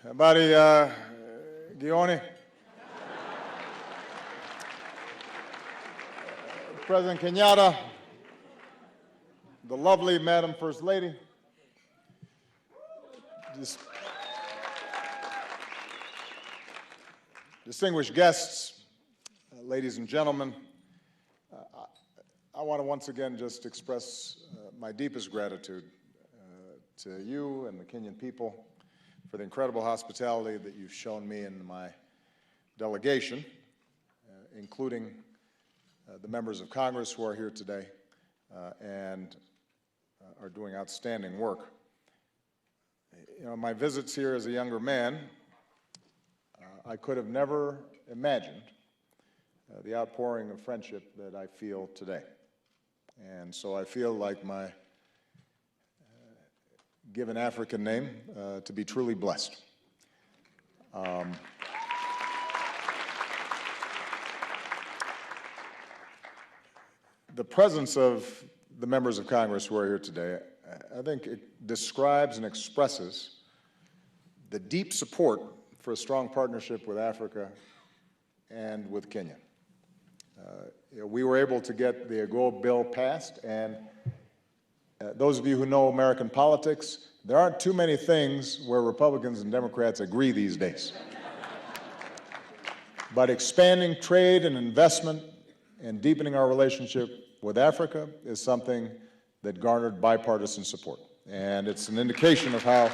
Habari Gioni. President Kenyatta, the lovely Madam First Lady, distinguished guests, ladies and gentlemen, I want to once again just express my deepest gratitude to you and the Kenyan people for the incredible hospitality that you've shown me and my delegation, including the members of Congress who are here today and are doing outstanding work. You know, my visits here as a younger man, I could have never imagined the outpouring of friendship that I feel today. And so I feel like my given African name to be truly blessed. The presence of the members of Congress who are here today, I think it describes and expresses the deep support for a strong partnership with Africa and with Kenya. We were able to get the AGOA bill passed, and those of you who know American politics, there aren't too many things where Republicans and Democrats agree these days. But expanding trade and investment and deepening our relationship with Africa is something that garnered bipartisan support. And it's an indication of how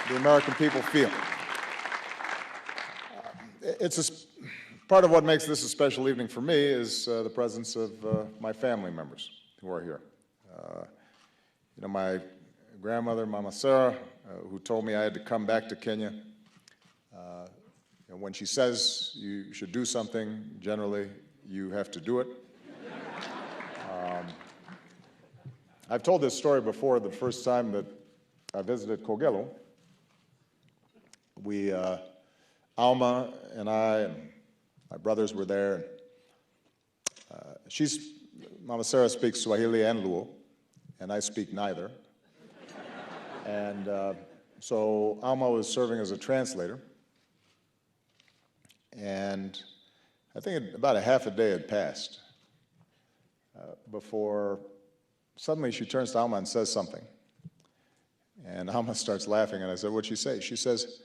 the American people feel. Part of what makes this a special evening for me is the presence of my family members who are here. You know, my grandmother, Mama Sarah, who told me I had to come back to Kenya. When she says you should do something, generally you have to do it. I've told this story before. The first time that I visited Kogelo, Alma and I and my brothers were there. Mama Sarah speaks Swahili and Luo, and I speak neither. And so Alma was serving as a translator. And I think about a half a day had passed before suddenly she turns to Alma and says something. And Alma starts laughing, and I said, "What'd she say?" She says,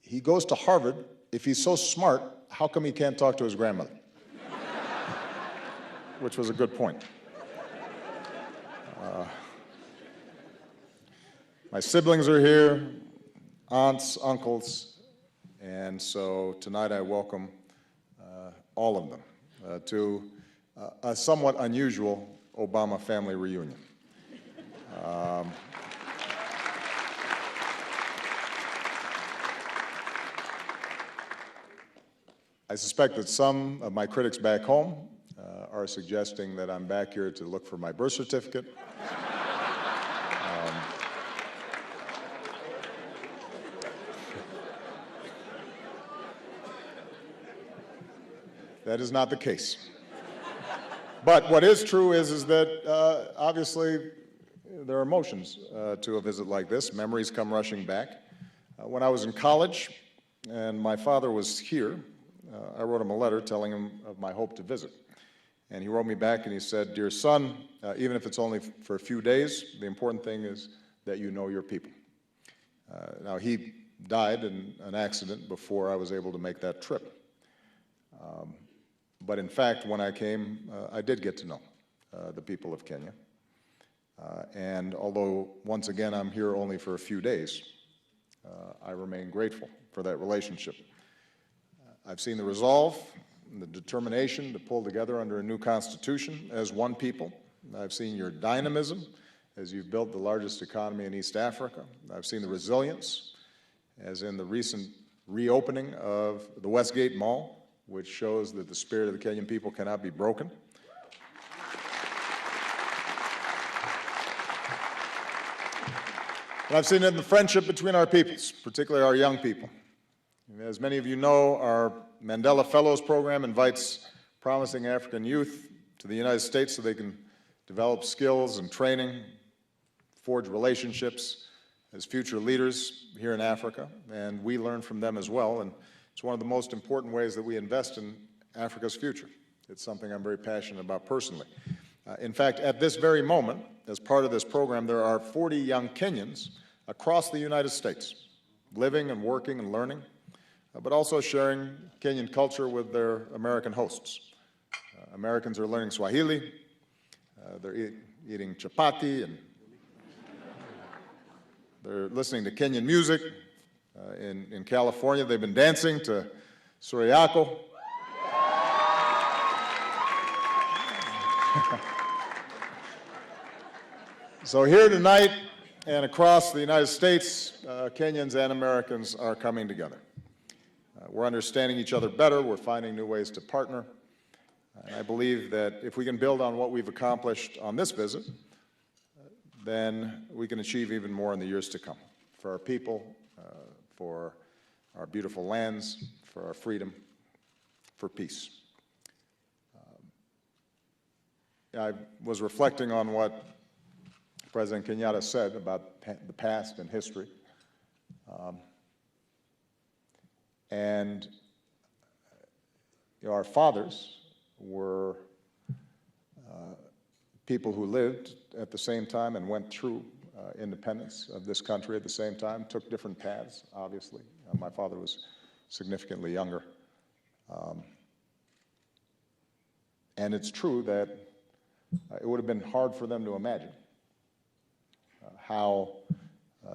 "He goes to Harvard. If he's so smart, how come he can't talk to his grandmother?" Which was a good point. My siblings are here, aunts, uncles, and so tonight I welcome all of them to a somewhat unusual Obama family reunion. I suspect that some of my critics back home are suggesting that I'm back here to look for my birth certificate. That is not the case. But what is true is that obviously there are emotions to a visit like this. Memories come rushing back. When I was in college and my father was here, I wrote him a letter telling him of my hope to visit. And he wrote me back and he said, "Dear son, even if it's only for a few days, the important thing is that you know your people." Now, he died in an accident before I was able to make that trip. But in fact, when I came, I did get to know the people of Kenya. And although, once again, I'm here only for a few days, I remain grateful for that relationship. I've seen the resolve and the determination to pull together under a new constitution as one people. I've seen your dynamism as you've built the largest economy in East Africa. I've seen the resilience, as in the recent reopening of the Westgate Mall, which shows that the spirit of the Kenyan people cannot be broken. And I've seen it in the friendship between our peoples, particularly our young people. As many of you know, our Mandela Fellows program invites promising African youth to the United States so they can develop skills and training, forge relationships, as future leaders here in Africa, and we learn from them as well. And it's one of the most important ways that we invest in Africa's future. It's something I'm very passionate about personally. In fact, at this very moment, as part of this program, there are 40 young Kenyans across the United States, living and working and learning, but also sharing Kenyan culture with their American hosts. Americans are learning Swahili, they're eating chapati, and they're listening to Kenyan music. In California, they've been dancing to Suriako. So here tonight and across the United States, Kenyans and Americans are coming together. We're understanding each other better. We're finding new ways to partner. And I believe that if we can build on what we've accomplished on this visit, then we can achieve even more in the years to come for our people, for our beautiful lands, for our freedom, for peace. I was reflecting on what President Kenyatta said about the past and history. And our fathers were people who lived at the same time and went through independence of this country at the same time, took different paths, obviously. My father was significantly younger. And it's true that it would have been hard for them to imagine how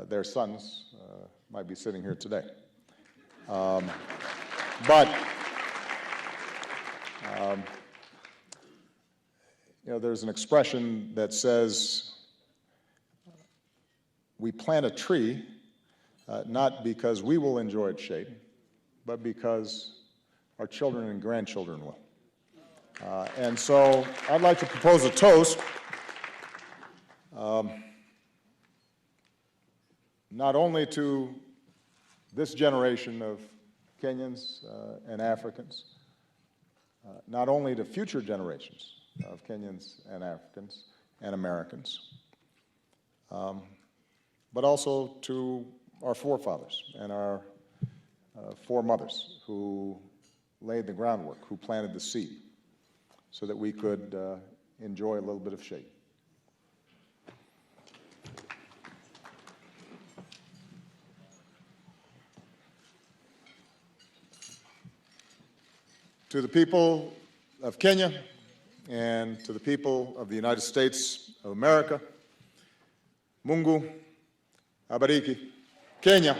their sons might be sitting here today. There's an expression that says, we plant a tree not because we will enjoy its shade, but because our children and grandchildren will. And so I'd like to propose a toast, not only to this generation of Kenyans and Africans, not only to future generations of Kenyans and Africans and Americans, but also to our forefathers and our foremothers who laid the groundwork, who planted the seed, so that we could enjoy a little bit of shade. To the people of Kenya and to the people of the United States of America, Mungu abariki Kenya.